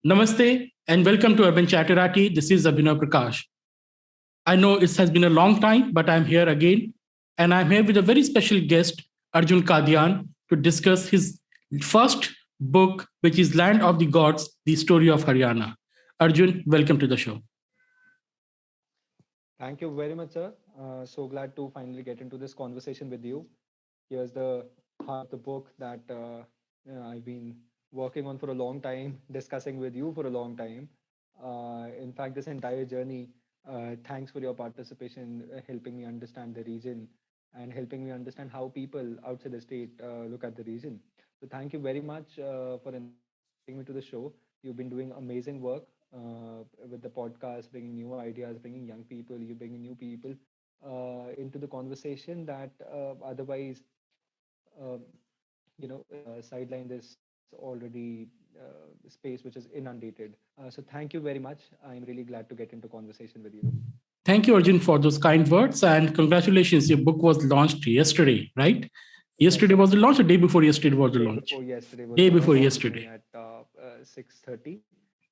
Namaste and welcome to Urban Chatterati. This is Abhinav Prakash. I know it has been a long time, but I'm here again. And I'm here with a very special guest, Arjun Kadian, to discuss his first book, which is Land of the Gods, The Story of Haryana. Arjun, welcome to the show. Thank you very much, sir. So glad to finally get into this conversation with you. Here's the heart of the book that I've been working on for a long time, discussing with you for a long time. In fact, this entire journey, thanks for your participation, helping me understand the region and helping me understand how people outside the state look at the region. So, thank you very much for inviting me to the show. You've been doing amazing work with the podcast, bringing new ideas, bringing young people, you bringing new people into the conversation that otherwise uh, sideline this already space which is inundated. So thank you very much. I'm really glad to get into conversation with you. Thank you, Arjun, for those kind words. And congratulations, your book was launched yesterday, right? Yes, Yesterday sir. was the launch, or day before yesterday was the Day launch? before yesterday was Day the before launch evening yesterday. at 6:30 at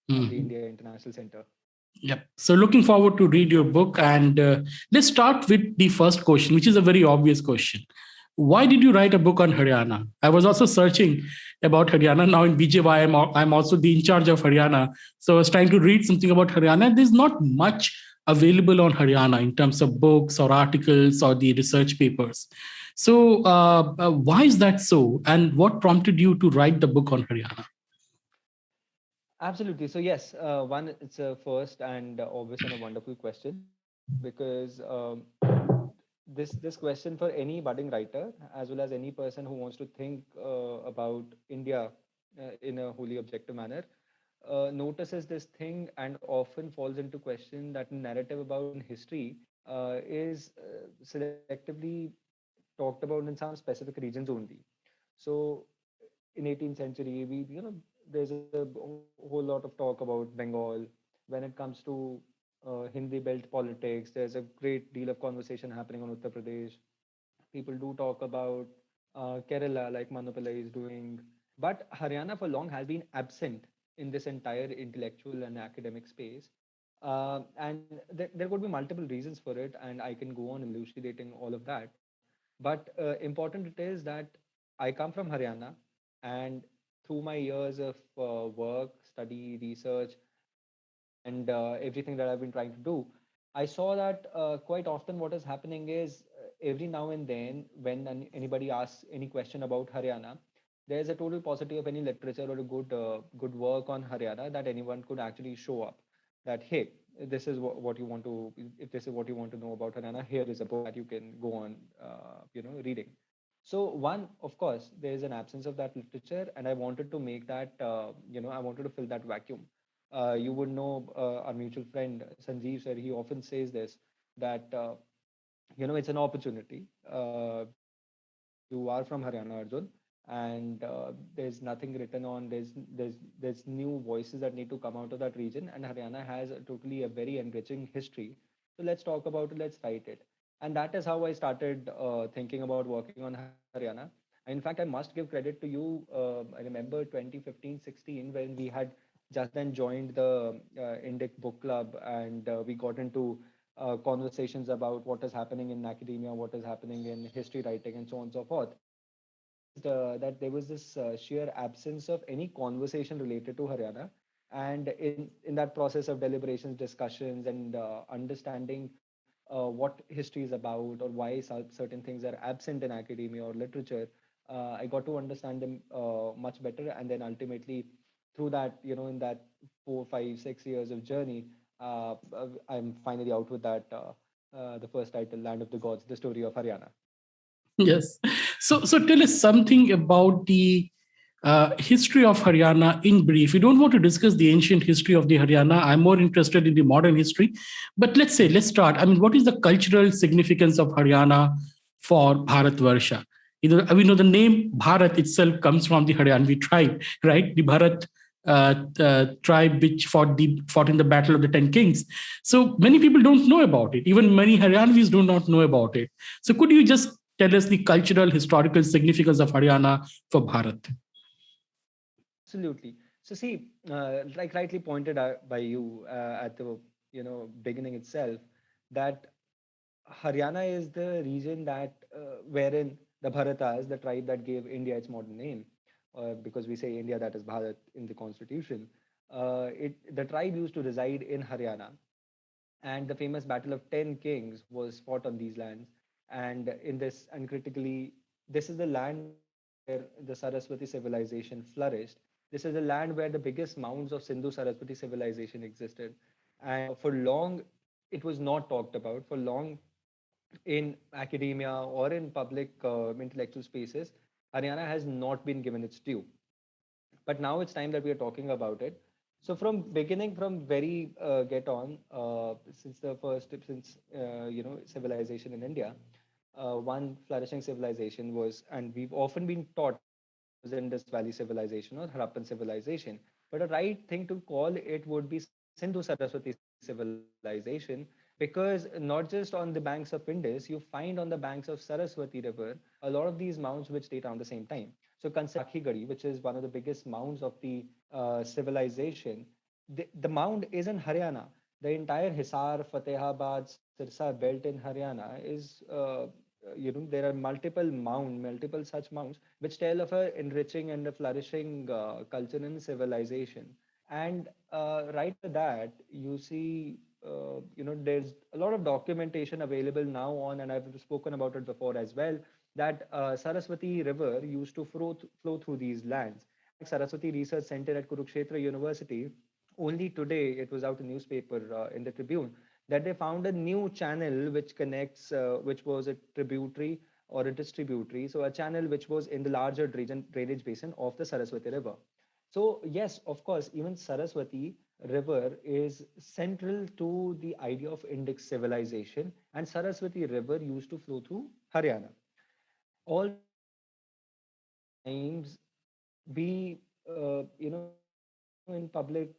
the Mhm. India International Center. Yep. So looking forward to read your book. And let's start with the first question, which is a very obvious question. Why did you write a book on Haryana? I was also searching about Haryana. Now in BJY, I'm also the in charge of Haryana. So I was trying to read something about Haryana. There's not much available on Haryana in terms of books or articles or the research papers. So why is that so? And what prompted you to write the book on Haryana? Absolutely. So yes, one, it's a first and obvious and a wonderful question because this question for any budding writer as well as any person who wants to think about India in a wholly objective manner notices this thing and often falls into question that narrative about in history is selectively talked about in some specific regions only. So in 18th century, there's a whole lot of talk about Bengal. When it comes to Hindi belt politics, there's a great deal of conversation happening on Uttar Pradesh. People do talk about Kerala, like Manupalai is doing. But Haryana for long has been absent in this entire intellectual and academic space. And there could be multiple reasons for it, and I can go on elucidating all of that. But important it is that I come from Haryana, and through my years of work, study, research, and everything that I've been trying to do, I saw that quite often what is happening is every now and then, when anybody asks any question about Haryana, there's a total paucity of any literature or a good work on Haryana that anyone could actually show up. That hey, this is what you want to. If this is what you want to know about Haryana, here is a book that you can go on, reading. So one, of course, there is an absence of that literature, and I wanted to make that, I wanted to fill that vacuum. You would know our mutual friend Sanjeev sir. He often says this that it's an opportunity. You are from Haryana, Arjun, and there's nothing written on. There's new voices that need to come out of that region, and Haryana has totally a very enriching history. So let's talk about it. Let's write it, and that is how I started thinking about working on Haryana. In fact, I must give credit to you. I remember 2015-16 when we had just then joined the Indic Book Club, and we got into conversations about what is happening in academia, what is happening in history writing, and so on and so forth. I realized that there was this sheer absence of any conversation related to Haryana. And in that process of deliberations, discussions, and understanding what history is about or why certain things are absent in academia or literature, I got to understand them much better. And then ultimately, through that, in that 4, 5, 6 years of journey, I'm finally out with that. The first title, Land of the Gods, the story of Haryana. Yes. So tell us something about the history of Haryana in brief. We don't want to discuss the ancient history of the Haryana. I'm more interested in the modern history. But let's start. I mean, what is the cultural significance of Haryana for Bharatvarsha? We know the name Bharat itself comes from the Haryanvi tribe, right? The Bharat tribe which fought in the Battle of the Ten Kings. So many people don't know about it. Even many Haryanvis do not know about it. So could you just tell us the cultural historical significance of Haryana for Bharat? Absolutely. So see, like rightly pointed out by you at the beginning itself, that Haryana is the region that wherein the Bharatas, the tribe that gave India its modern name, because we say India, that is Bharat in the constitution. The tribe used to reside in Haryana, and the famous Battle of Ten Kings was fought on these lands. And in this, uncritically, this is the land where the Saraswati civilization flourished. This is the land where the biggest mounds of Sindhu Saraswati civilization existed. And for long, it was not talked about. For long, in academia or in public intellectual spaces, Haryana has not been given its due. But now it's time that we are talking about it. So from beginning, from very get on, since the first, since civilization in India, one flourishing civilization was, and we've often been taught that it was Indus Valley civilization or Harappan civilization. But a right thing to call it would be Sindhu Saraswati civilization, because not just on the banks of Indus, you find on the banks of Saraswati River a lot of these mounds which date around the same time. So consider Sakhigadi, which is one of the biggest mounds of the civilization. The mound is in Haryana. The entire Hisar, Fatehabad, Sirsa belt in Haryana is, there are multiple such mounds which tell of a enriching and a flourishing culture and civilization. And right after that, you see, there's a lot of documentation available now on, and I've spoken about it before as well, that Saraswati River used to flow through these lands. Saraswati Research Center at Kurukshetra University, only today it was out in newspaper in the Tribune, that they found a new channel which connects, which was a tributary or a distributary, so a channel which was in the larger drainage basin of the Saraswati River. So yes, of course, even Saraswati River is central to the idea of Indic civilization, and Saraswati River used to flow through Haryana. Although times we, in public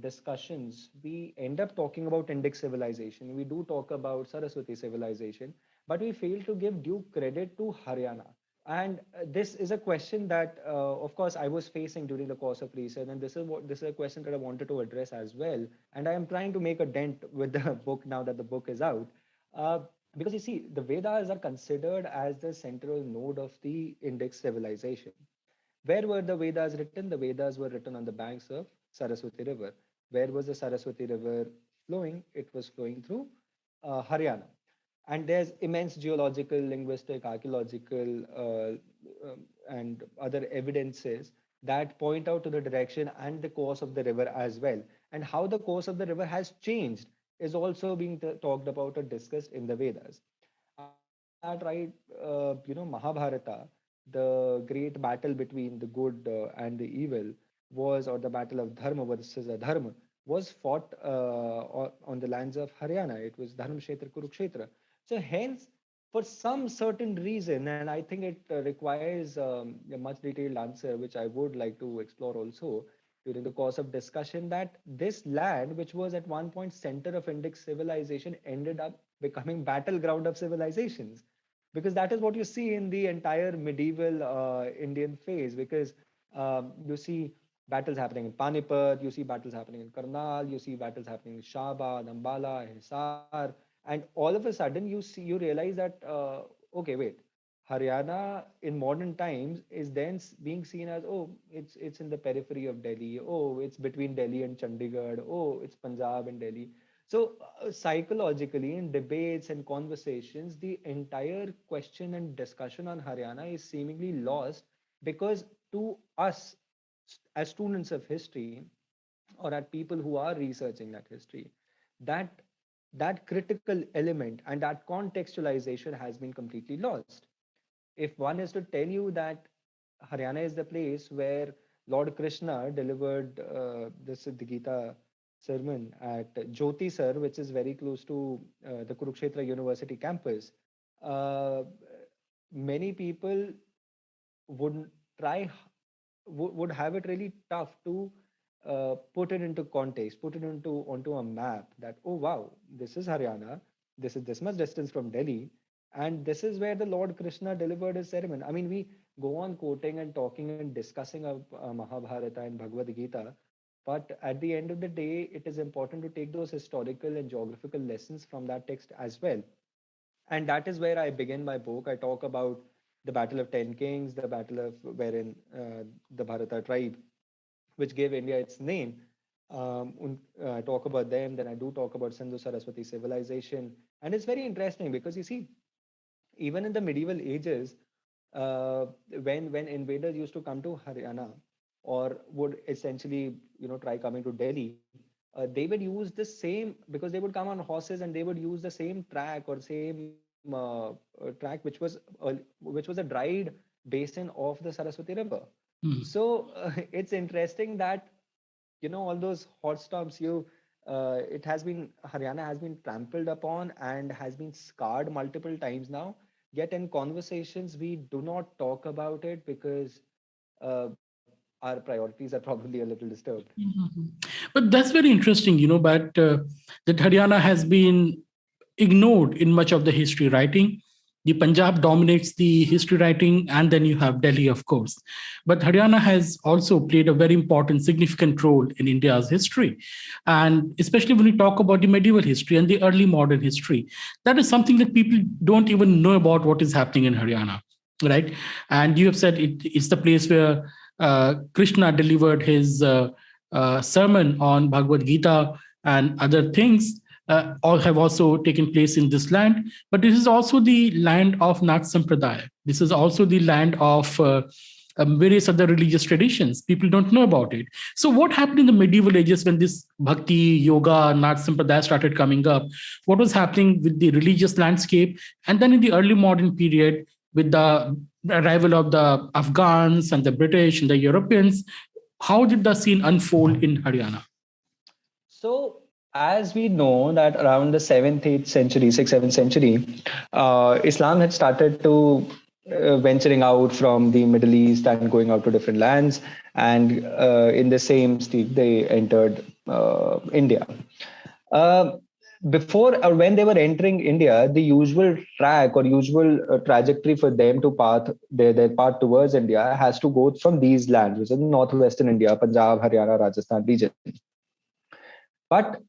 discussions, we end up talking about Indic civilization. We do talk about Saraswati civilization, but we fail to give due credit to Haryana. And this is a question that, of course, I was facing during the course of research, and this is a question that I wanted to address as well. And I am trying to make a dent with the book now that the book is out. Uh, because you see, the Vedas are considered as the central node of the Indic civilization. Where were the Vedas written? The Vedas were written on the banks of Saraswati River. Where was the Saraswati River flowing? It was flowing through Haryana. And there's immense geological, linguistic, archaeological, and other evidences that point out to the direction and the course of the river as well. And how the course of the river has changed is also being talked about or discussed in the Vedas. Apart from that, right, Mahabharata, the great battle between the good and the evil was, or the battle of Dharma versus Adharma, was fought on the lands of Haryana. It was Dharmkshetra, Kurukshetra. So hence, for some certain reason, and I think it requires a much detailed answer, which I would like to explore also during the course of discussion, that this land, which was at one point center of Indic civilization, ended up becoming battleground of civilizations, because that is what you see in the entire medieval Indian phase. Because you see battles happening in Panipat, you see battles happening in Karnal, you see battles happening in Shaba, Dambala, Hisar, and all of a sudden you realize that okay, wait, Haryana in modern times is then being seen as, oh, it's in the periphery of Delhi, oh, it's between Delhi and Chandigarh, oh, it's Punjab and Delhi. So psychologically, in debates and conversations, the entire question and discussion on Haryana is seemingly lost, because to us as students of history, or at people who are researching that history, that that critical element and that contextualization has been completely lost. If one is to tell you that Haryana is the place where Lord Krishna delivered the Gita sermon at Jyoti Sir, which is very close to the Kurukshetra University campus, uh, many people would try would have it really tough to put it into context, put it into onto a map, that, oh wow, this is Haryana, this is this much distance from Delhi, and this is where the Lord Krishna delivered his sermon. I mean, go on quoting and talking and discussing of Mahabharata and Bhagavad Gita. But at the end of the day, it is important to take those historical and geographical lessons from that text as well. And that is where I begin my book. I talk about the Battle of Ten Kings, the battle of wherein the Bharata tribe, which gave India its name. I talk about them, then I do talk about Sindhu Saraswati civilization. And it's very interesting because you see, even in the medieval ages, when invaders used to come to Haryana or would essentially try coming to Delhi, they would use the same, because they would come on horses and they would use the same track or same track which was a dried basin of the Saraswati River. Hmm. So it's interesting that all those hot storms it has been Haryana has been trampled upon and has been scarred multiple times now, yet in conversations we do not talk about it because our priorities are probably a little disturbed. Mhm. But that's very interesting, but that Haryana has been ignored in much of the history writing. The Punjab dominates the history writing, and then you have Delhi, of course. But Haryana has also played a very important, significant role in India's history. And especially when we talk about the medieval history and the early modern history, that is something that people don't even know about what is happening in Haryana, right? And you have said it's the place where Krishna delivered his sermon on Bhagavad Gita and other things all have also taken place in this land. But this is also the land of Nath Sampradaya. This is also the land of various other religious traditions. People don't know about it. So what happened in the medieval ages when this bhakti, yoga, Nath Sampradaya started coming up? What was happening with the religious landscape? And then in the early modern period, with the arrival of the Afghans and the British and the Europeans, how did the scene unfold in Haryana? So, as we know that around the 7th, 8th century, 6th, 7th century, Islam had started to venturing out from the Middle East and going out to different lands. And in the same street, they entered India. Uh, Before or when they were entering India, the usual track or usual trajectory for them to their path towards India has to go from these lands, which is northwestern India, Punjab, Haryana, Rajasthan region. But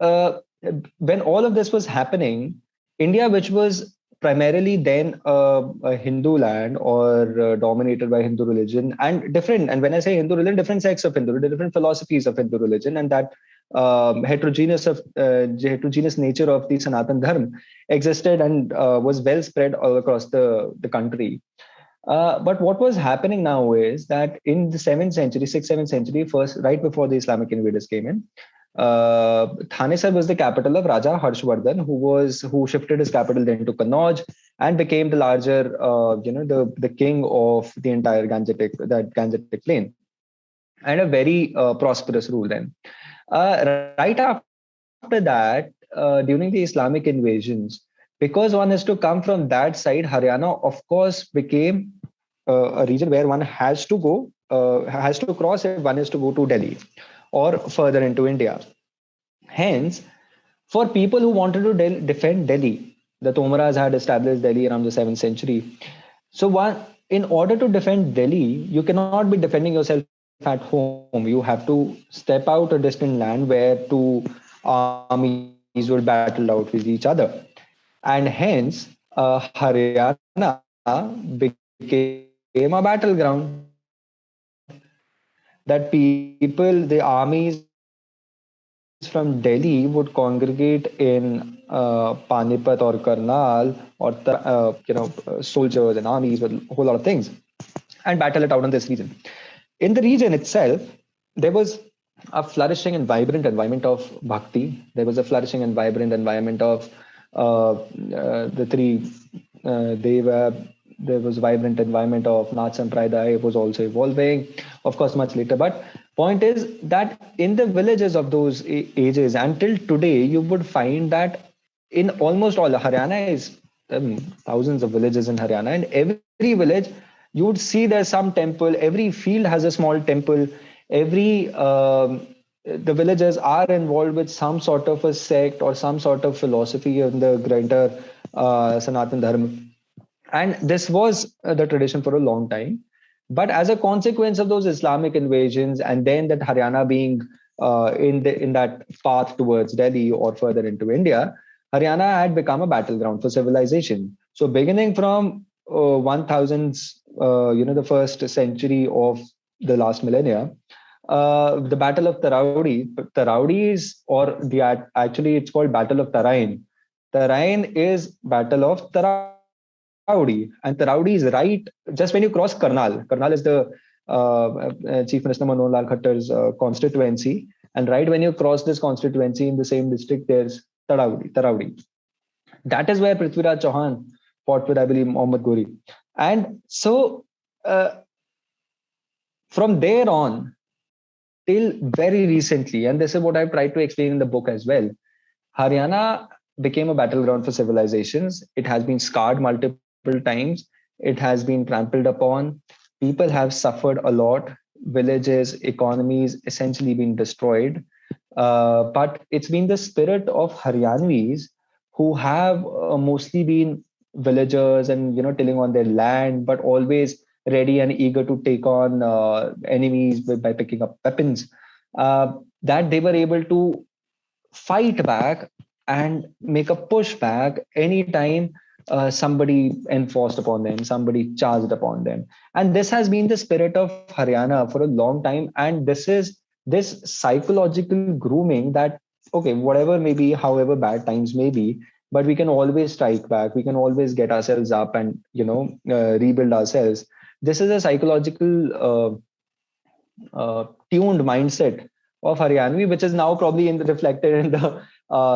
when all of this was happening, India, which was primarily then a Hindu land or dominated by Hindu religion and different, and when I say Hindu religion, different sects of Hindu, different philosophies of Hindu religion, and that heterogeneous nature of the Sanatan Dharma existed and was well spread all across the country. But what was happening now is that in the 7th century, 6th, 7th century, first, right before the Islamic invaders came in, Thanesar was the capital of Raja Harshvardhan, who shifted his capital then to Kannauj and became the larger, the king of the entire Gangetic plain, and a very prosperous rule then. Right after that, during the Islamic invasions, because one has to come from that side, Haryana, of course, became a region where one has to cross if one is to go to Delhi or further into India. Hence, for people who wanted to defend Delhi, the Tomaras had established Delhi around the 7th century. So, in order to defend Delhi, you cannot be defending yourself at home. You have to step out a distant land where two armies will battle out with each other. And hence, Haryana became a battleground that the armies from Delhi would congregate in Panipat or Karnal, or soldiers and armies with a whole lot of things, and battle it out in this region. In the region itself, there was a flourishing and vibrant environment of bhakti. There was a flourishing and vibrant environment of the three Deva. There was a vibrant environment of Nath Sampradaya. It was also evolving, of course, much later. But point is that in the villages of those ages until today, you would find that in almost all, Haryana is thousands of villages in Haryana, and every village you would see there's some temple. Every field has a small temple. The villagers are involved with some sort of a sect or some sort of philosophy in the greater Sanatan Dharma. And this was the tradition for a long time. But as a consequence of those Islamic invasions, and then that Haryana being in that path towards Delhi or further into India, Haryana had become a battleground for civilization. So beginning from 1000s, the first century of the last millennia, the Battle of Taraudi is, or actually it's called Battle of Tarain. Tarain is Battle of Taraudi, and Taraudi is right just when you cross Karnal. Karnal is the Chief Minister Manohar Lal Khattar's constituency, and right when you cross this constituency in the same district, there's Taraudi. That is where Prithviraj Chauhan fought with, I believe, Muhammad Ghori. And so from there on till very recently, and this is what I've tried to explain in the book as well, Haryana became a battleground for civilizations. It has been scarred multiple times. It has been trampled upon. People have suffered a lot. Villages, economies essentially been destroyed. But it's been the spirit of Haryanvis who have mostly been villagers and tilling on their land, but always ready and eager to take on enemies by picking up weapons. That they were able to fight back and make a pushback anytime somebody enforced upon them, somebody charged upon them. And this has been the spirit of Haryana for a long time. And this is this psychological grooming that, okay, whatever may be, however bad times may be, but we can always strike back. We can always get ourselves up and, rebuild ourselves. This is a psychological tuned mindset of Haryanvi, which is now probably reflected in the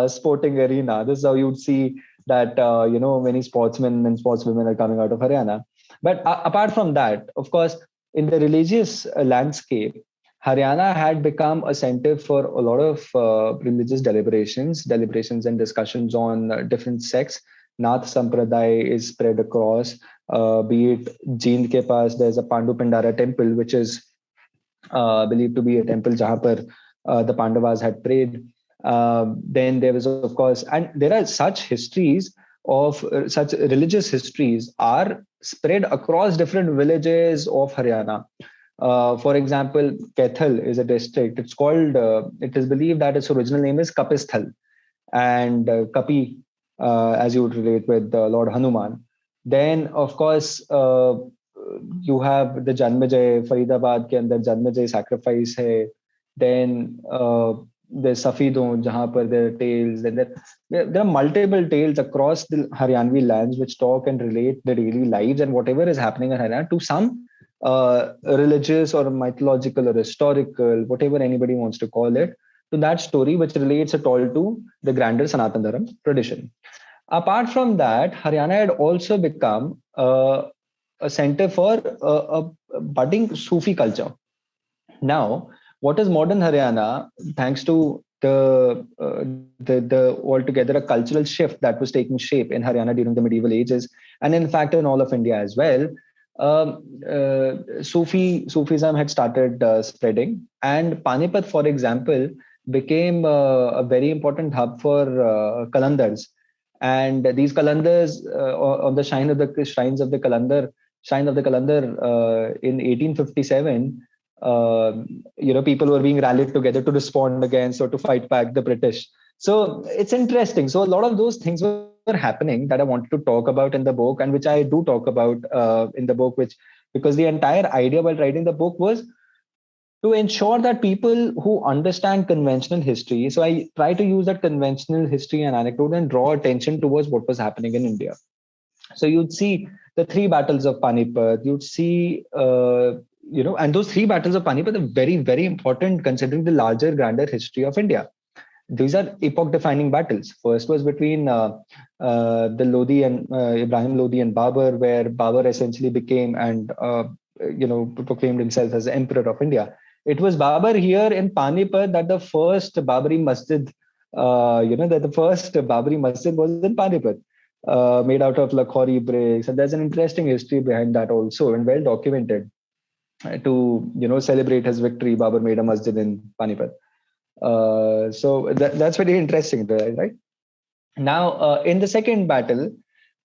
sporting arena. This is how you'd see that many sportsmen and sportswomen are coming out of Haryana. But apart from that, of course, in the religious landscape, Haryana had become a center for a lot of religious deliberations and discussions on different sects. Nath Sampradaya is spread across, be it Jind ke paas, there's a Pandu Pindara temple, which is believed to be a temple jahan par the Pandavas had prayed. Then there was, of course, and there are such histories of such religious histories are spread across different villages of Haryana. For example, Kaithal is a district. It's called, it is believed that its original name is Kapisthal, and Kapi, as you would relate with Lord Hanuman. Then, of course, you have the Janmejay, Faridabad ke andar Janmejay sacrifice hai. Then there's Safidon, jahan par there are tales. Then there are multiple tales across the Haryanvi lands which talk and relate the daily lives and whatever is happening in Haryana to some religious or mythological or historical, whatever anybody wants to call it, to that story which relates at all to the grander Sanatan Dharma tradition. Apart from that, Haryana had also become a center for a budding Sufi culture. Now, what is modern Haryana, thanks to the altogether a cultural shift that was taking shape in Haryana during the medieval ages, and in fact in all of India as well, Sufism had started spreading, and Panipat, for example, became a very important hub for Kalandars. And these Kalandars, on the shrine of the Kalandar in 1857, people were being rallied together to respond against or to fight back the British. So it's interesting. So a lot of those things were happening that I wanted to talk about in the book, and which I do talk about in the book, because the entire idea while writing the book was to ensure that people who understand conventional history, so I try to use that conventional history and anecdote and draw attention towards what was happening in India. So you'd see the three battles of Panipat, you'd see, and those three battles of Panipat are very, very important considering the larger, grander history of India. These are epoch-defining battles. First was between the Lodi and Ibrahim Lodi and Babur, where Babur essentially became and proclaimed himself as the emperor of India. It was Babur here in Panipat that the first Babri Masjid, the first Babri Masjid was in Panipat, made out of Lakhori bricks. And there's an interesting history behind that also, and well documented. To celebrate his victory, Babur made a masjid in Panipat. So that's very interesting, right? Now, in the second battle,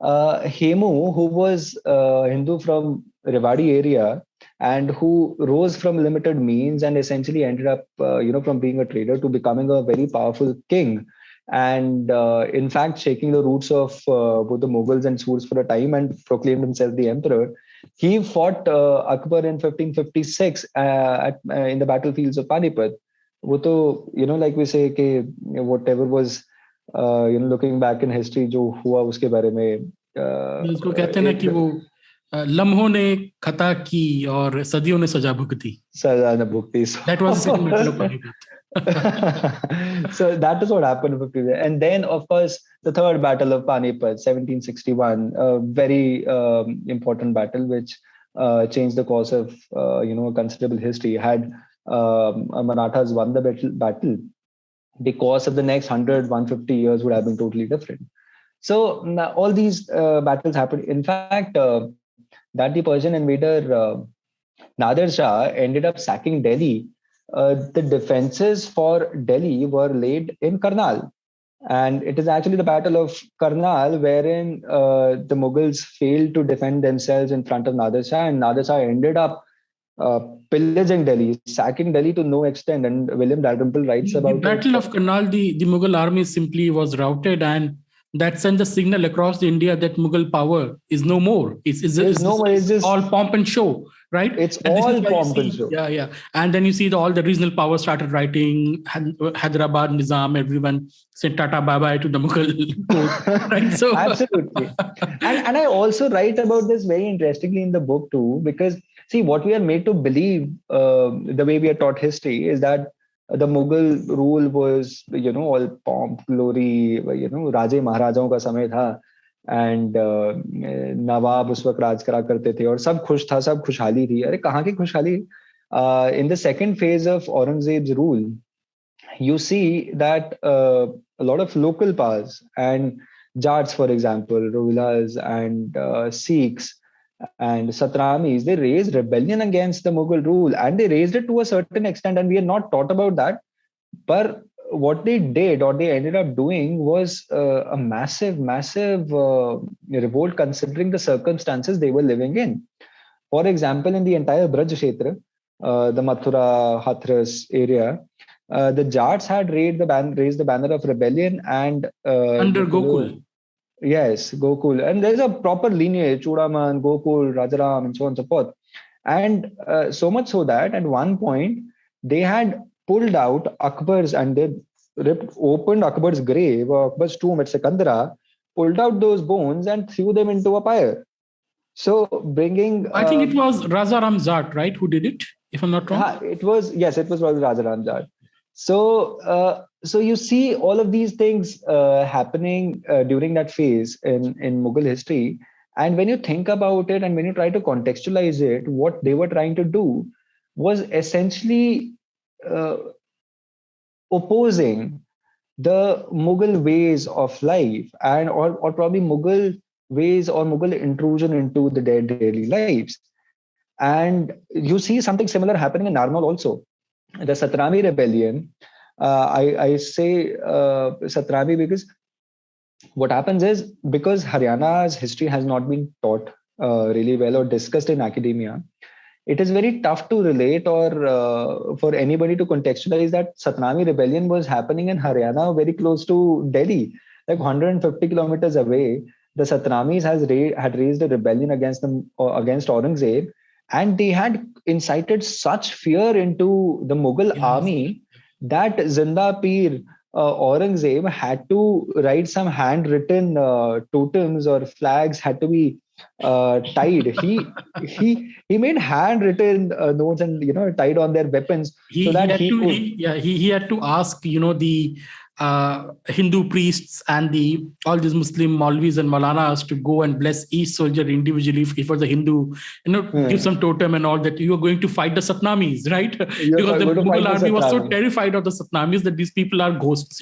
Hemu, who was Hindu from Rewadi area, and who rose from limited means and essentially ended up, from being a trader to becoming a very powerful king. And in fact, shaking the roots of both the Mughals and Surs for a time and proclaimed himself the emperor. He fought Akbar in 1556 in the battlefields of Panipat. वो तो, like we say, whatever was, looking back in history, जो हुआ उसके बारे में, उसको कहते हैं ना कि वो लम्हों ने खता की और सदियों ने सजा भुगती. सजा न भुगती. That was the second battle of Panipat. So that is what happened in 50. And then, of course, the third battle of Panipat, 1761, a very important battle which changed the course of a considerable history. Had Marathas won the battle, the course of the next 100, 150 years would have been totally different. So all these battles happened. In fact, that the Persian invader Nader Shah ended up sacking Delhi. The defenses for Delhi were laid in Karnal. And it is actually the Battle of Karnal wherein the Mughals failed to defend themselves in front of Nader Shah, and Nader Shah ended up pillaging Delhi, sacking Delhi to no extent. And William Dalrymple writes about the Battle of Karnal. The Mughal army simply was routed, and that sent the signal across the India that Mughal power is no more. It's all pomp and show, right? It's all pomp and show. Yeah. And then you see all the regional powers started writing, Hyderabad, Nizam, everyone said Tata bye-bye to the Mughal court, right? So absolutely. And I also write about this very interestingly in the book too, because see, what we are made to believe, the way we are taught history, is that the Mughal rule was, all pomp, glory, राजे महाराजाओं का समय था, and नवाब उस वक्त राज करा करते थे और सब खुश था, सब खुशहाली थी. अरे कहाँ की खुशहाली? In the second phase of Aurangzeb's rule, you see that a lot of local powers and Jats, for example, Rohilas and Sikhs and Satramis, they raised rebellion against the Mughal rule, and they raised it to a certain extent, and we are not taught about that. But what they did, or they ended up doing, was a massive revolt considering the circumstances they were living in. For example, in the entire Braj Kshetra, the Mathura, Hathras area, the Jats had raised the banner of rebellion and under Gokul. Yes, Gokul. And there's a proper lineage, Chudaman, Gokul, Rajaram, and so on and so forth. And so much so that at one point, they had pulled out Akbar's, and they opened Akbar's grave, or Akbar's tomb at Sikandra, pulled out those bones and threw them into a pyre. So bringing... I think it was Rajaram Jat, right, who did it, if I'm not wrong? It was Rajaram Jat. So you see all of these things happening during that phase in Mughal history. And when you think about it and when you try to contextualize it, what they were trying to do was essentially opposing the Mughal ways of life, and or probably Mughal ways or Mughal intrusion into the their daily lives. And you see something similar happening in Narnaul also. The Satrami rebellion, I say Satrami because what happens is, because Haryana's history has not been taught really well or discussed in academia, it is very tough to relate or for anybody to contextualize that Satrami rebellion was happening in Haryana, very close to Delhi, like 150 kilometers away. The Satramis had raised a rebellion against Aurangzeb, and they had incited such fear into the Mughal army that Zinda Pir Aurangzeb had to write some handwritten totems or flags had to be tied. He made handwritten notes and tied on their weapons he had to ask the Hindu priests and all these Muslim Maulvis and Maulanas to go and bless each soldier individually. If it was a Hindu, give some totem and all that. You are going to fight the Satnamis, right? Because the Mughal army was so terrified of the Satnamis that these people are ghosts.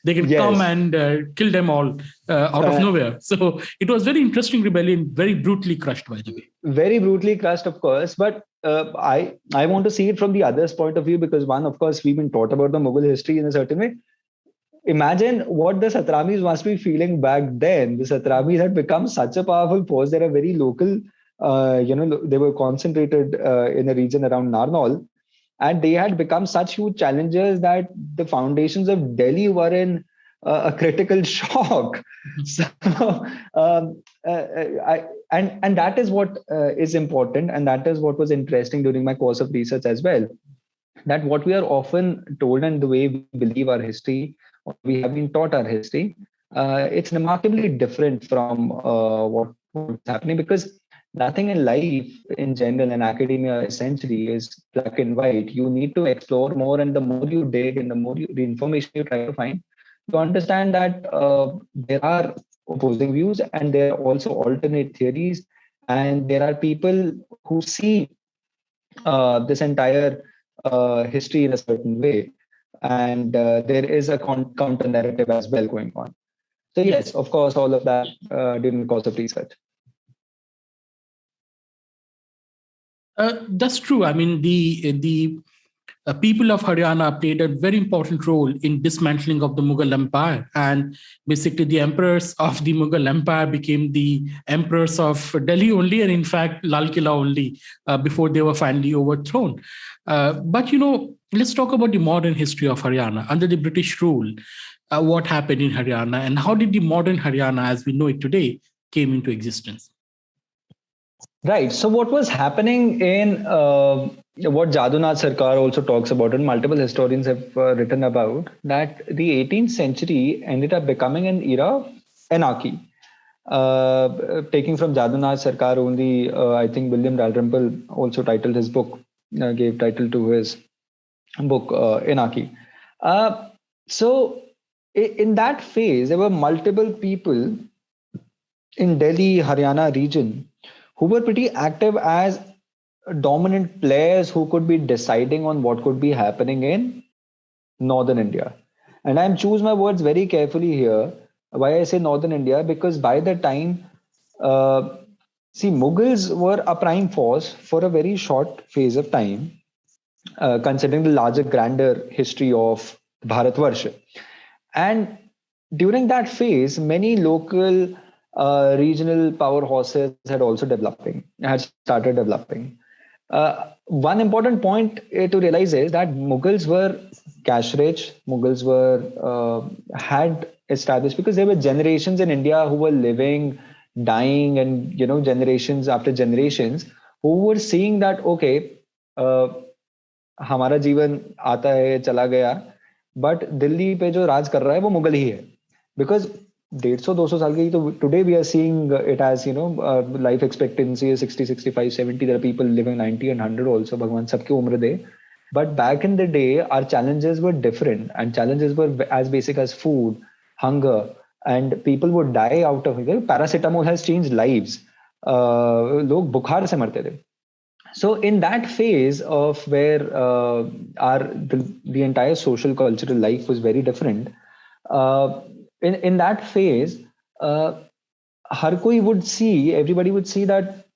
They can come and kill them all out of nowhere. So it was very interesting rebellion, very brutally crushed, by the way. Very brutally crushed, of course, but I want to see it from the other's point of view, because one, of course, we've been taught about the Mughal history in a certain way. Imagine what the Satramis must be feeling back then. The Satramis had become such a powerful force. They're a very local they were concentrated in a region around Narnaul, and they had become such huge challenges that the foundations of Delhi were in a critical shock. So, and that is what is important, and that is what was interesting during my course of research as well. That what we are often told and the way we believe our history, or we have been taught our history, it's remarkably different from what's happening, because nothing in life in general and academia essentially is black and white. You need to explore more, and the more you dig and the information you try to find, you understand that there are opposing views and there are also alternate theories, and there are people who see this entire history in a certain way, and there is a counter narrative as well going on. So yes, of course, all of that during the course of research. That's true. I mean, the people of Haryana played a very important role in dismantling of the Mughal Empire, and basically the emperors of the Mughal Empire became the emperors of Delhi only, and in fact Lal Killa only, before they were finally overthrown. But let's talk about the modern history of Haryana under the British rule. What happened in Haryana, and how did the modern Haryana, as we know it today, came into existence? Right. So what was happening in what Jadunath Sarkar also talks about, and multiple historians have written about, that the 18th century ended up becoming an era of anarchy. Taking from Jadunath Sarkar only, I think William Dalrymple also titled his book, gave title to his book, Anarchy. So in that phase, there were multiple people in Delhi, Haryana region who were pretty active as dominant players who could be deciding on what could be happening in northern India. And I'm choose my words very carefully here. Why I say northern India? Because by the time, Mughals were a prime force for a very short phase of time, considering the larger, grander history of Bharatvarsha. And during that phase, many local regional powerhouses had started developing. One important point to realize is that Mughals were cash rich. Mughals had established, because there were generations in India who were living, dying, and generations after generations who were seeing that okay, हमारा जीवन आता है चला गया, but Delhi पे जो राज कर रहा है वो मुगल ही है, बिकॉज 150-200 साल की, तो today we are seeing it as life expectancy 60, 65, 70, there are people living 90 and 100 also, भगवान सबकी उम्र दे. But back in the day, our challenges were different, and challenges were as basic as food, hunger, and people would die out of it. Paracetamol has changed lives. लोग बुखार से मरते थे. So in that phase of where the entire social cultural life was very different, in that phase, everybody would see that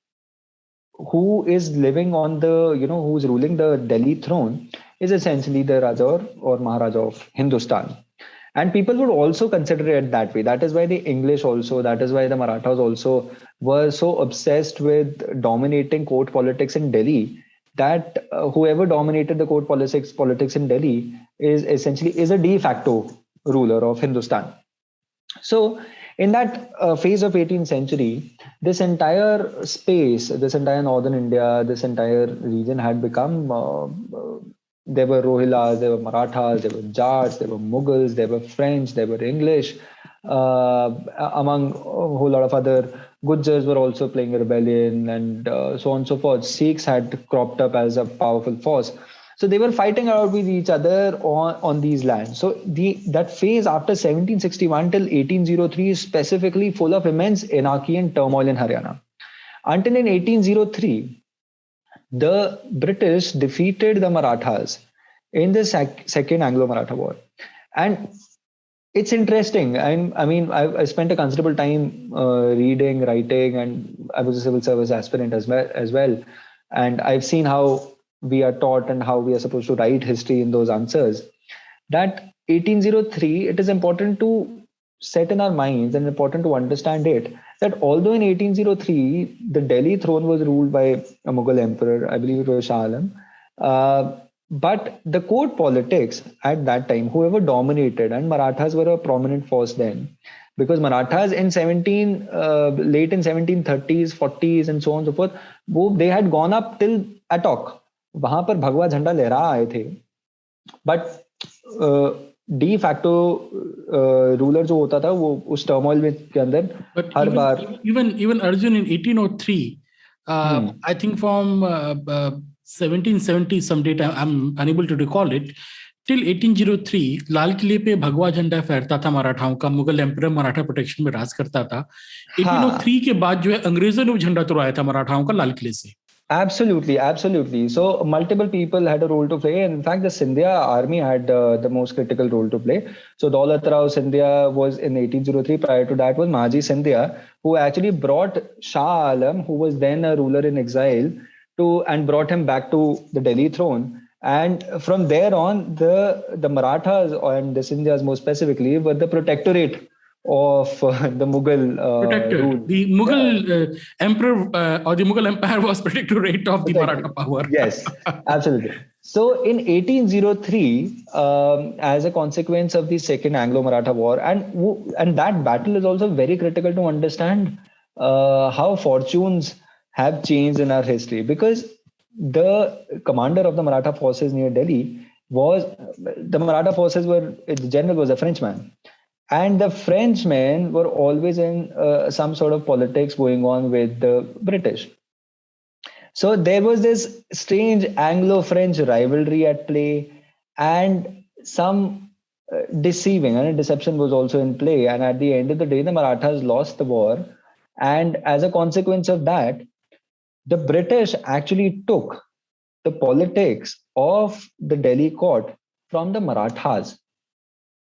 who is living on the, who's ruling the Delhi throne is essentially the Raja or Maharaja of Hindustan. And people would also consider it that way. That is why the English also, that is why the Marathas also were so obsessed with dominating court politics in Delhi, that whoever dominated the court politics in Delhi is a de facto ruler of Hindustan. So in that phase of 18th century, this entire space, this entire northern India, this entire region had become there were Rohilas, there were Marathas, there were Jats, there were Mughals, there were French, there were English, among a whole lot of other. Gujars were also playing a rebellion, and so on and so forth. Sikhs had cropped up as a powerful force. So they were fighting out with each other on these lands. So that phase after 1761 till 1803 is specifically full of immense anarchy and turmoil in Haryana. Until in 1803, the British defeated the Marathas in the Second Anglo-Maratha War. And it's interesting. I spent a considerable time reading, writing, and I was a civil service aspirant as well. And I've seen how we are taught and how we are supposed to write history in those answers. That 1803, it is important to set in our minds and important to understand it, that although in 1803 the Delhi throne was ruled by a Mughal emperor, I believe it was Shah Alam, but the court politics at that time, whoever dominated, and Marathas were a prominent force then, because Marathas in late in 1730s, 40s, and so on and so forth, they had gone up till Attock. वहां पर भगवा झंडा लहरा आए थे, but de facto ruler जो होता था वो उस टर्मोइल में के अंदर हर बार even Arjun in 1803 I think from 1770 some date I'm unable to recall it till 1803 लाल किले पे भगवा झंडा फहरता था मराठाओं का, मुगल एम्परर मराठा प्रोटेक्शन में राज करता था. 1803 के बाद जो है अंग्रेजों ने वो झंडा तुड़ाया था मराठाओं का लाल किले से. Absolutely. So multiple people had a role to play. In fact, the Scindia army had the most critical role to play. So Daulat Rao Scindia was in 1803. Prior to that was Mahaji Scindia, who actually brought Shah Alam, who was then a ruler in exile, and brought him back to the Delhi throne. And from there on, the Marathas, and the Scindias more specifically, were the protectorate of the Mughal rule. The Mughal emperor or the Mughal empire was protectorate of the Maratha power. Yes, absolutely. So in 1803, as a consequence of the Second Anglo-Maratha War, and that battle is also very critical to understand how fortunes have changed in our history, because the commander of the Maratha forces near Delhi the general was a Frenchman. And the Frenchmen were always in some sort of politics going on with the British. So there was this strange Anglo-French rivalry at play, and some deceiving and deception was also in play. And at the end of the day, the Marathas lost the war. And as a consequence of that, the British actually took the politics of the Delhi court from the Marathas.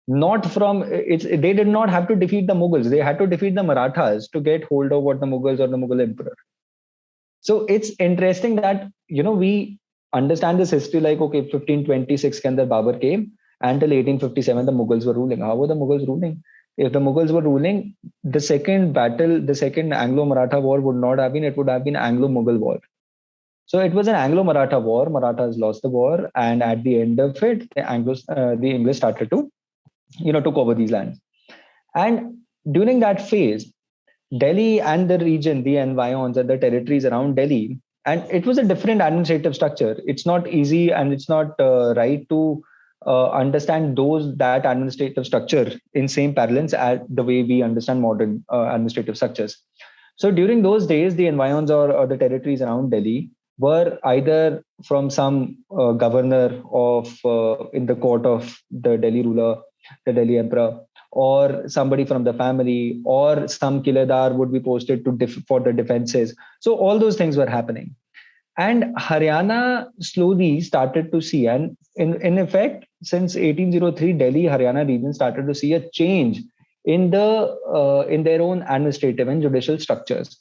They did not have to defeat the Mughals. They had to defeat the Marathas to get hold of what the Mughals or the Mughal emperor. So it's interesting that, we understand this history like, okay, 1526 ke andar Babur came, until 1857 the Mughals were ruling. How were the Mughals ruling? If the Mughals were ruling, the second Anglo-Maratha war would not have been, it would have been Anglo-Mughal war. So it was an Anglo-Maratha war. Marathas lost the war, and at the end of it, the English started to took over these lands. And during that phase, Delhi and the region, the environs and the territories around Delhi, and it was a different administrative structure. It's not easy, and it's not right to understand that administrative structure in same parallels as the way we understand modern administrative structures. So during those days, the environs or the territories around Delhi were either from some governor in the court of the Delhi ruler, the Delhi emperor, or somebody from the family, or some kiledar would be posted for the defenses. So all those things were happening. And Haryana slowly started to see, and in effect, since 1803, Delhi, Haryana region started to see a change in their own administrative and judicial structures.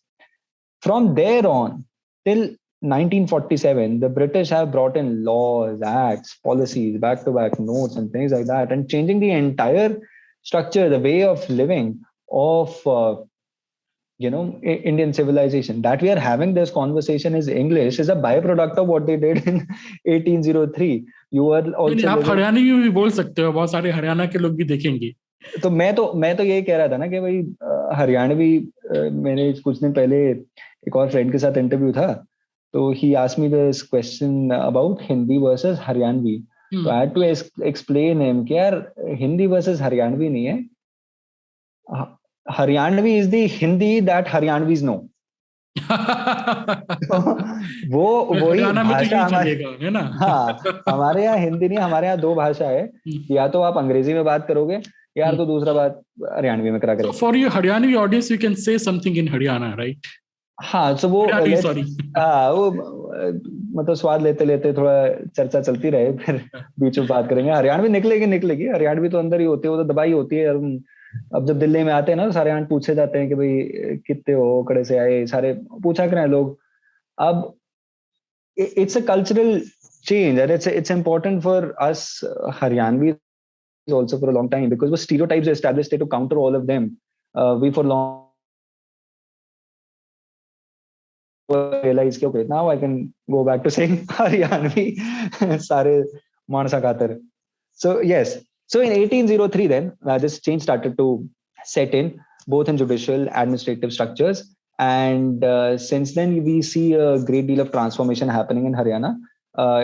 From there on till 1947, the British have brought in laws, acts, policies, back-to-back notes and things like that, and changing the entire structure, the way of living of Indian civilization. That we are having this conversation is English is a byproduct of what they did in 1803. You are also. आप हरियाणवी में भी बोल सकते हो, बहुत सारे हरियाणा के लोग भी देखेंगे. तो मैं तो यही कह रहा था ना कि भाई हरियाणवी, मैंने कुछ दिन पहले एक और फ्रेंड के साथ इंटरव्यू था, तो he asked me this question about Hindi versus Haryanvi. So I had to explain him कि यार Hindi versus Haryanvi नहीं है. Haryanvi is the Hindi that Haryanvis know. वो ही भाषा है ना. हाँ, हमारे यहाँ हिंदी नहीं, हमारे यहाँ दो भाषा है, या तो आप अंग्रेजी में बात करोगे यार, तो दूसरा बात हरियाणवी में करा करें. For your Haryanvi audience, you can say something in Haryana, right? हाँ, so वो मतलब स्वाद लेते लेते थोड़ा चर्चा चलती रहे, फिर बीच में बात करेंगे. हरियाणवी निकलेगी. हरियाणवी तो अंदर ही होती है, वो तो दबाई होती है. अब जब दिल्ली में आते हैं ना, तो सारे पूछे जाते हैं कि भाई कितने हो, कड़े से आए, सारे पूछा करें लोग. अब it's a cultural change, and it's important for us Haryanvi also for a long time, because those stereotypes were established there to counter all of them. We for long realize कि okay, now I can go back to saying Haryanvi सारे मानसा खातर. So yes, so in 1803 then this change started to set in both in judicial administrative structures, and since then we see a great deal of transformation happening in Haryana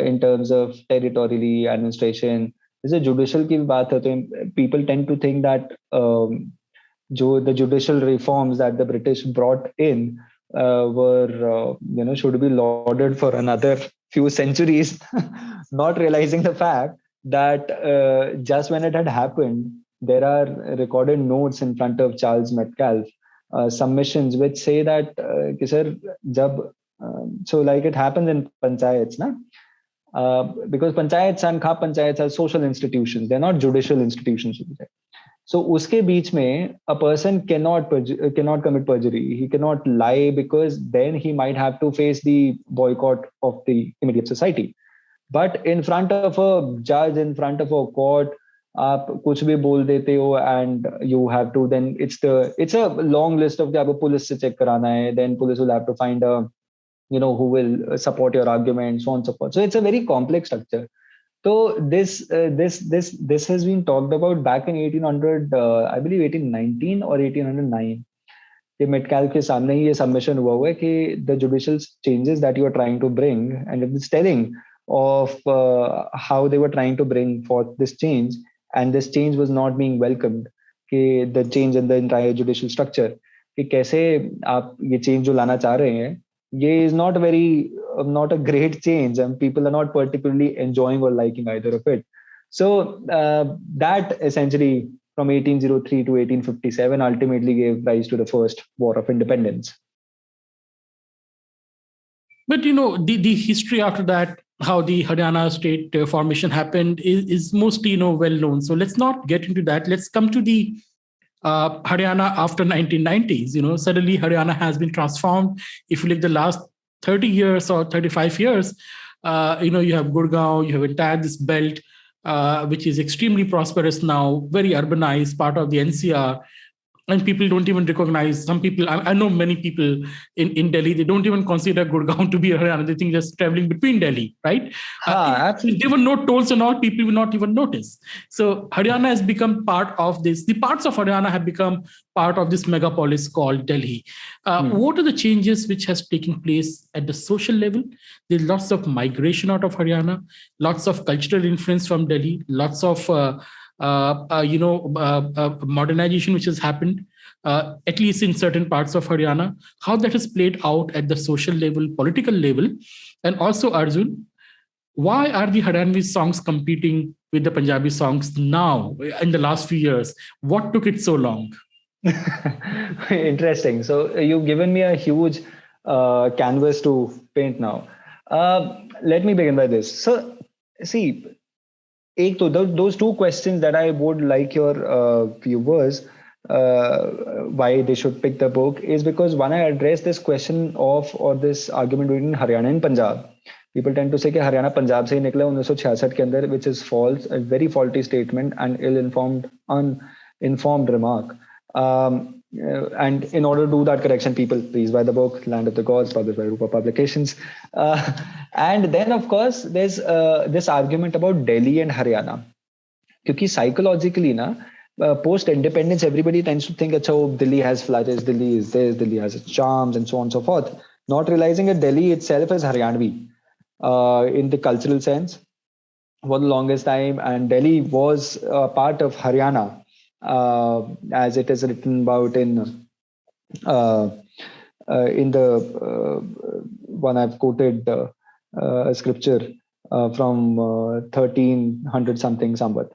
in terms of territorially administration. जैसे judicial की बात है तो people tend to think that the judicial reforms that the British brought in were should be lauded for another few centuries, not realizing the fact that just when it had happened, there are recorded notes in front of Charles Metcalfe, submissions which say that sir, so like it happens in panchayats, na? Because panchayats and khap panchayats are social institutions, they're not judicial institutions. So uske beech mein, a person cannot commit perjury. He cannot lie, because then he might have to face the boycott of the immediate society. But in front of a judge, in front of a court, आप कुछ भी बोल देते हो, and you have to then it's a long list of आपको police से check कराना है, then police will have to find a who will support your argument, so on and so forth. So it's a very complex structure. So this has been talked about back in 1800, I believe 1819 or 1809. कि Metcalfe के सामने ही ये submission हुआ है कि the judicial changes that you are trying to bring, and it's telling of how they were trying to bring forth this change, and this change was not being welcomed. कि the change in the entire judicial structure, कि कैसे आप ये change जो लाना चाह रहे हैं, ये is not a great change, and people are not particularly enjoying or liking either of it. So that essentially from 1803 to 1857 ultimately gave rise to the first War of Independence. But the history after that, how the Haryana state formation happened, is mostly well known. So let's not get into that. Let's come to the Haryana after 1990s. Suddenly Haryana has been transformed. If you look the last 30 years or 35 years, you have Gurgaon, you have entire this belt, which is extremely prosperous now, very urbanized, part of the NCR. And people don't even recognize, some people, I know many people in Delhi, they don't even consider Gurgaon to be Haryana. They think just traveling between Delhi, right? If there were no tolls and all, people will not even notice. So Haryana has become part of this. The parts of Haryana have become part of this megapolis called Delhi. What are the changes which has taken place at the social level? There's lots of migration out of Haryana, lots of cultural influence from Delhi, lots of modernization which has happened, at least in certain parts of Haryana, how that has played out at the social level, political level. And also, Arjun, why are the Haryanvi songs competing with the Punjabi songs now in the last few years? What took it so long? Interesting. So you've given me a huge canvas to paint now. Let me begin by this. So see, those two questions that I would like your viewers why they should pick the book is because when I address this question of or this argument between Haryana and Punjab, people tend to say कि Haryana Punjab से ही निकला 1966 के अंदर, which is false, a very faulty statement and uninformed remark. And in order to do that correction, people please buy the book Land of the Gods, published by Rupa Publications. And then of course there's this argument about Delhi and Haryana, because psychologically post independence everybody tends to think oh, Delhi has flourished, Delhi is this, Delhi has its charms, and so on and so forth, not realizing that Delhi itself is Haryanvi in the cultural sense for the longest time, and Delhi was part of Haryana, as it is written about in the one I've quoted a scripture from 1300 something Samvat.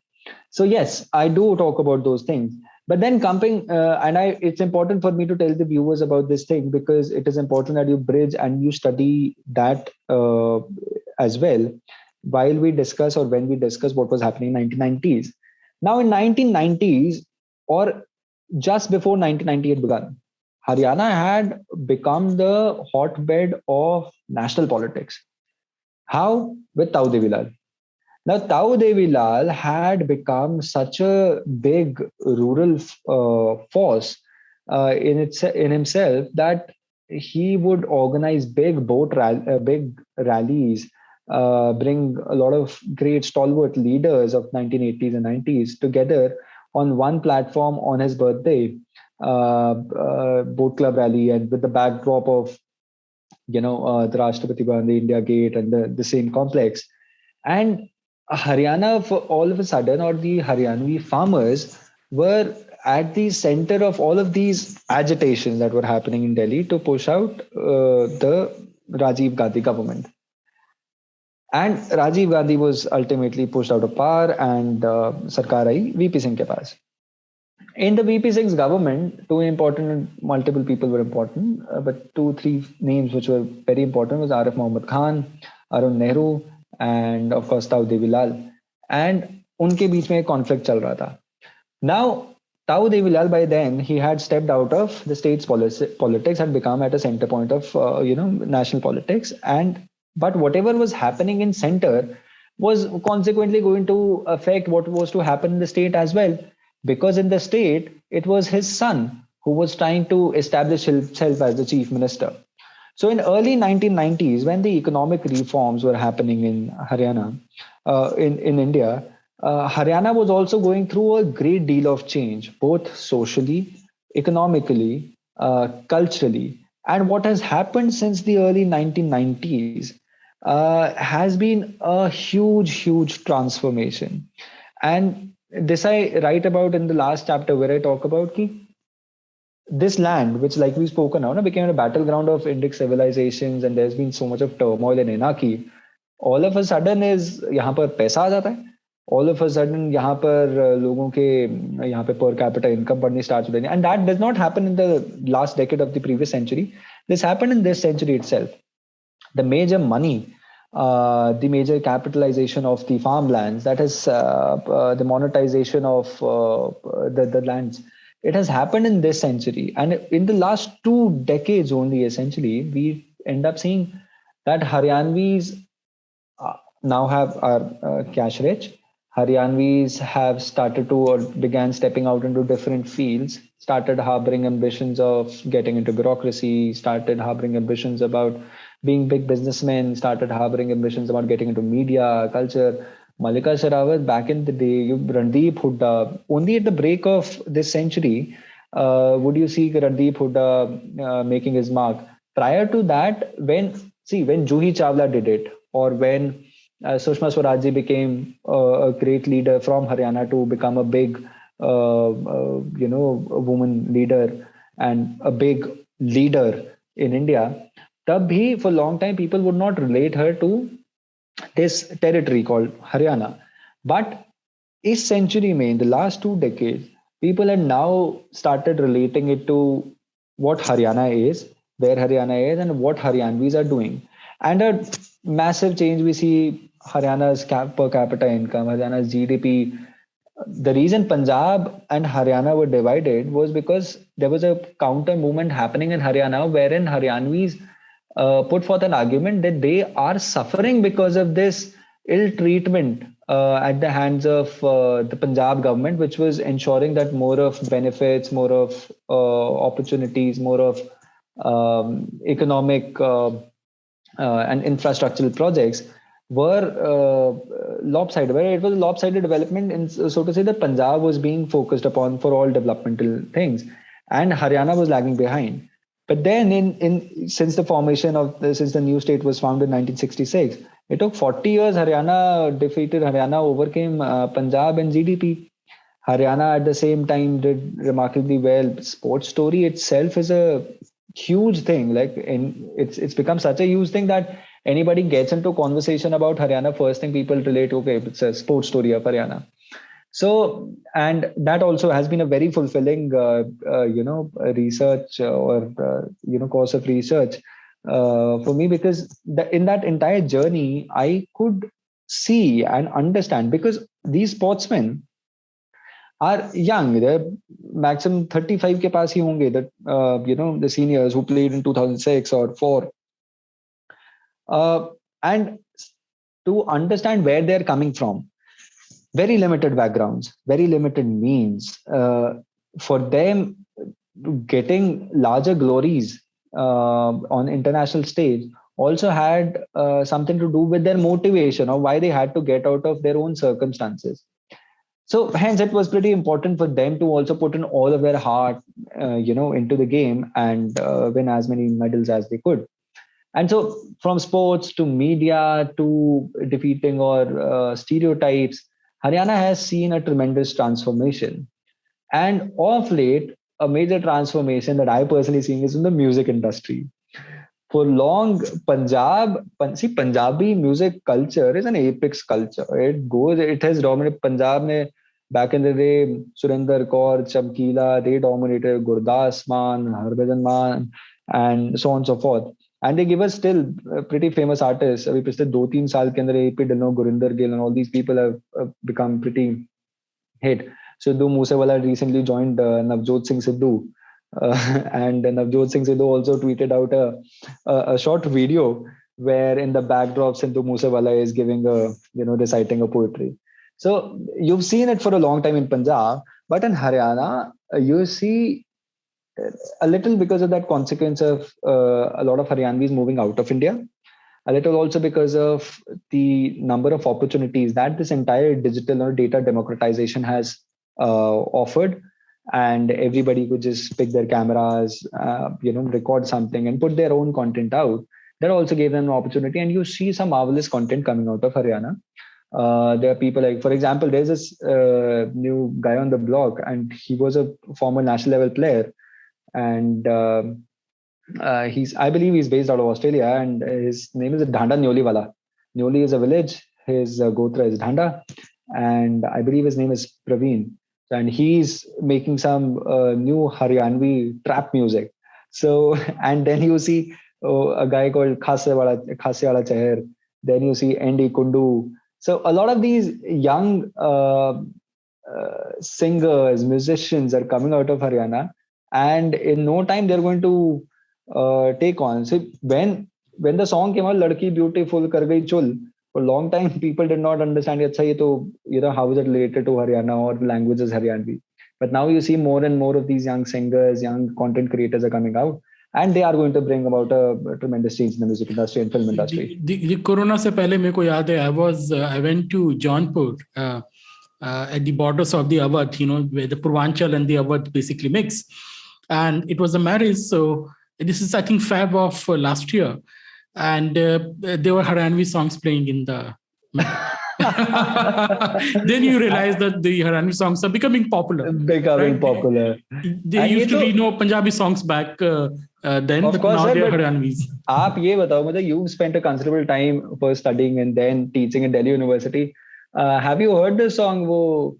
So yes, I do talk about those things. But then it's important for me to tell the viewers about this thing, because it is important that you bridge and you study that as well while we discuss or when we discuss what was happening in 1990s. Now in 1990s or just before 1998 began, Haryana had become the hotbed of national politics. How? With Tau Devi Lal. Now, Tau Devi Lal had become such a big rural force in himself that he would organize big rallies, bring a lot of great stalwart leaders of 1980s and 90s together on one platform on his birthday, boat club rally, and with the backdrop of the Rashtrapati Bhavan, the India Gate, and the same complex. And Haryana, for all of a sudden, or the Haryanvi farmers were at the center of all of these agitations that were happening in Delhi to push out the Rajiv Gandhi government. And Rajiv Gandhi was ultimately pushed out of power, and Sarkar aayi VP Singh ke paas. In the VP Singh's government, two important, multiple people were important, but two, three names which were very important was Arif Mohammad Khan, Arun Nehru, and of course Tau Devi Lal. And उनके बीच में conflict चल रहा था. Now, Tau Devi Lal by then he had stepped out of the state's politics, had become at a center point of national politics, and but whatever was happening in center was consequently going to affect what was to happen in the state as well, because in the state it was his son who was trying to establish himself as the chief minister. So in early 1990s, when the economic reforms were happening in Haryana, in India, Haryana was also going through a great deal of change, both socially, economically, culturally. And what has happened since the early 1990s has been a huge transformation. And this I write about in the last chapter, where I talk about this land, which like we've spoken now, became a battleground of Indic civilizations, and there's been so much of turmoil and anarchy. All of a sudden is यहाँ पर पैसा आ जाता है. All of a sudden यहाँ पर लोगों के यहाँ पे per capita income बढ़नी start हो जाती है. And that does not happen in the last decade of the previous century. This happened in this century itself. The major money, the major capitalization of the farmlands, that is the monetization of the lands, it has happened in this century. And in the last 2 decades only, essentially, we end up seeing that Haryanvis now are cash rich. Haryanvis have started to or began stepping out into different fields, started harboring ambitions of getting into bureaucracy, started harboring ambitions about being big businessmen, started harboring ambitions about getting into media, culture. Malika Sherawat, back in the day, Randeep Hooda, only at the break of this century would you see Randeep Hooda making his mark. Prior to that, when Juhi Chawla did it, or when Sushma Swaraj became a great leader from Haryana to become a big, woman leader and a big leader in India, tab bhi for a long time people would not relate her to this territory called Haryana. But this century, in the last 2 decades, people have now started relating it to what Haryana is, where Haryana is, and what Haryanvis are doing. And a massive change we see Haryana's per capita income, Haryana's GDP. The reason Punjab and Haryana were divided was because there was a counter movement happening in Haryana, wherein Haryanvis put forth an argument that they are suffering because of this ill treatment at the hands of the Punjab government, which was ensuring that more of benefits, more of opportunities, more of economic and infrastructural projects were lopsided, where it was lopsided development, and so to say that Punjab was being focused upon for all developmental things, and Haryana was lagging behind. But then, since the new state was founded in 1966, it took 40 years. Haryana overcame Punjab in GDP. Haryana at the same time did remarkably well. Sports story itself is a huge thing. It's become such a huge thing that anybody gets into conversation about Haryana, first thing people relate, okay, it's a sports story of Haryana. So, and that also has been a very fulfilling, research or course of research for me, because in that entire journey, I could see and understand, because these sportsmen are young. They're maximum 35 ke paas hi honge, that the seniors who played in 2006 or 4. And to understand where they're coming from. Very limited backgrounds, very limited means. For them, getting larger glories on international stage also had something to do with their motivation or why they had to get out of their own circumstances. So hence it was pretty important for them to also put in all of their heart into the game and win as many medals as they could. And so from sports to media to defeating or stereotypes, Haryana has seen a tremendous transformation. And of late, a major transformation that I personally seeing is in the music industry. For long, Punjabi music culture is an apex culture. It has dominated Punjab. Back in the day, Surinder Kaur, Chamkila, they dominated Gurdas Man, Harbhajan Man, and so on and so forth. And they give us still pretty famous artists. अभी पिछले 2-3 साल के अंदर AP Dillon, Gurinder Gill, and all these people have become pretty hit. Sidhu Moosewala recently joined Navjot Singh Sidhu, and Navjot Singh Sidhu also tweeted out a short video where in the backdrop Sidhu Moosewala is giving reciting a poetry. So you've seen it for a long time in Punjab, but in Haryana you see a little because of that consequence of a lot of Haryanvis moving out of India. A little also because of the number of opportunities that this entire digital or data democratization has offered, and everybody could just pick their cameras, record something and put their own content out. That also gave them an opportunity, and you see some marvelous content coming out of Haryana. There are people like, for example, there's this new guy on the block, and he was a former national level player, and I believe he's based out of Australia, and his name is Dhanda Nyoliwala. Nyoli is a village. His gotra is Dhanda, and I believe his name is Praveen. And he's making some new Haryanvi trap music. So, and then you see a guy called Khasewala Chahar. Then you see Andy Kundu. So a lot of these young singers, musicians are coming out of Haryana, and in no time they're going to take on. So when the song came out, "Ladki Beautiful Kar Gayi Chul," for a long time people did not understand how is it related to Haryana or the language is Haryanvi. But now you see more and more of these young singers, young content creators are coming out, and they are going to bring about a tremendous change in the music industry and film industry. The Corona se pehle मेरे को याद है, I went to Jaunpur at the borders of the Awadh, where the Purvanchal and the Awadh basically mix, and it was a marriage. So this is, I think, Feb of last year, and there were Haryanvi songs playing in the. Then you realize that the Haryanvi songs are becoming popular. They used to be Punjabi songs back then, but now they're Haryanvis. आप ये बताओ मुझे, you spent a considerable time first studying and then teaching in Delhi University. Have you heard this song, वो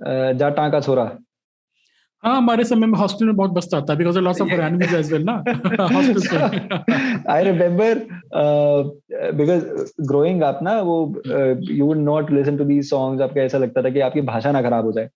जाटां का छोरा? हाँ, हमारे समय में हॉस्टल में बहुत बसता था, because lots of Haryanvis as well, ना? I remember because growing up ना वो you would not listen to these songs. आपको ऐसा लगता था कि आपकी भाषा ना खराब हो जाए.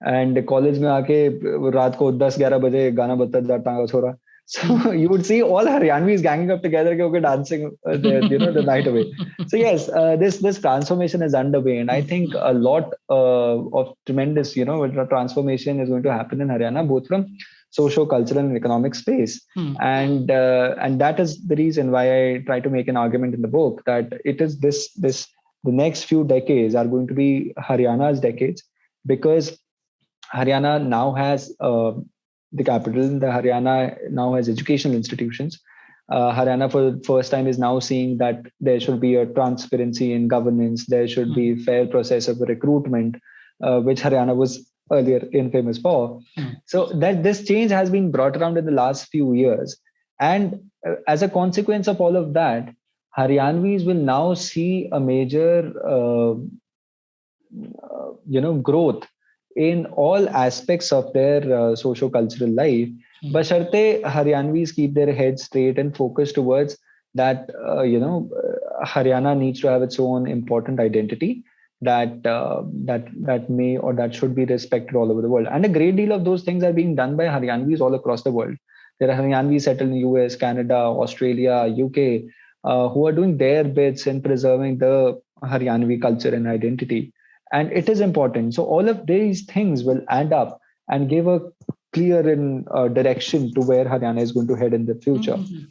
And college में आके रात को 10-11 बजे गाना बजता जाटां का छोरा. So you would see all Haryanvis ganging up together, dancing the night away. So yes, this transformation is underway, and I think a lot of tremendous transformation is going to happen in Haryana, both from socio-cultural and economic space. And that is the reason why I try to make an argument in the book that it is the next few decades are going to be Haryana's decades, because Haryana now has the capital. The Haryana now has educational institutions. Haryana for the first time is now seeing that there should be a transparency in governance. There should be fair process of recruitment, which Haryana was earlier infamous for. So that this change has been brought around in the last few years. And as a consequence of all of that, Haryanvis will now see a major growth in all aspects of their socio-cultural life. Basharte Haryanvis keep their heads straight and focus towards that, Haryana needs to have its own important identity that may or that should be respected all over the world. And a great deal of those things are being done by Haryanvis all across the world. There are Haryanvis settled in US, Canada, Australia, UK, who are doing their bits in preserving the Haryanvi culture and identity. And it is important. So all of these things will add up and give a clear direction to where Haryana is going to head in the future. Mm-hmm.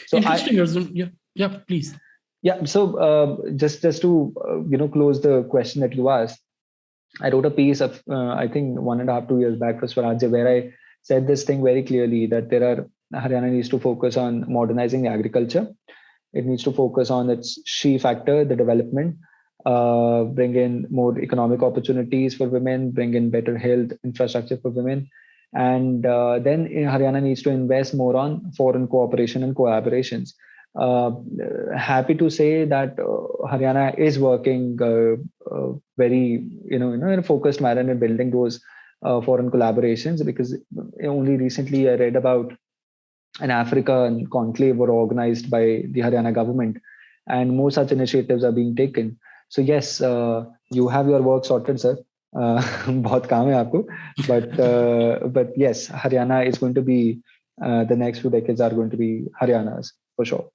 So Interesting, Arjun. Yeah, please. Yeah. So just to close the question that you asked, I wrote a piece of I think 1.5 2 years back for Swarajya, where I said this thing very clearly, that Haryana needs to focus on modernizing agriculture. It needs to focus on its she factor, the development, bring in more economic opportunities for women, bring in better health infrastructure for women. And then Haryana needs to invest more on foreign cooperation and collaborations. Happy to say that Haryana is working very, in a focused manner in building those foreign collaborations, because only recently I read about an African conclave were organized by the Haryana government, and more such initiatives are being taken. So yes, you have your work sorted, sir. बहुत काम है आपको, but yes, Haryana is going to be the next few decades are going to be Haryana's for sure.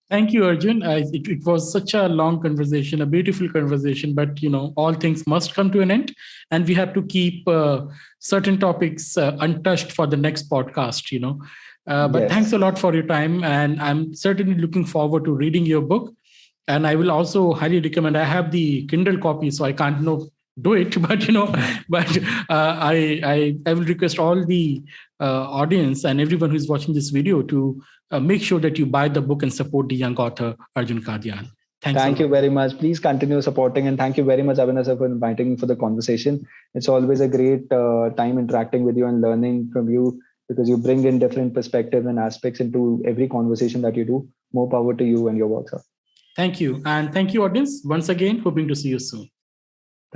Thank you, Arjun. It was such a long conversation, a beautiful conversation, but all things must come to an end, and we have to keep certain topics untouched for the next podcast. But Yes. Thanks a lot for your time, and I'm certainly looking forward to reading your book. And I will also highly recommend. I have the Kindle copy, so I can't do it, but I will request all the audience and everyone who is watching this video to make sure that you buy the book and support the young author Arjun Kadian. Thank you very much. Please continue supporting, and thank you very much, Abhinav sir, for inviting me for the conversation. It's always a great time interacting with you and learning from you, because you bring in different perspectives and aspects into every conversation that you do. More power to you and your work, sir. Thank you. And thank you, audience. Once again, hoping to see you soon.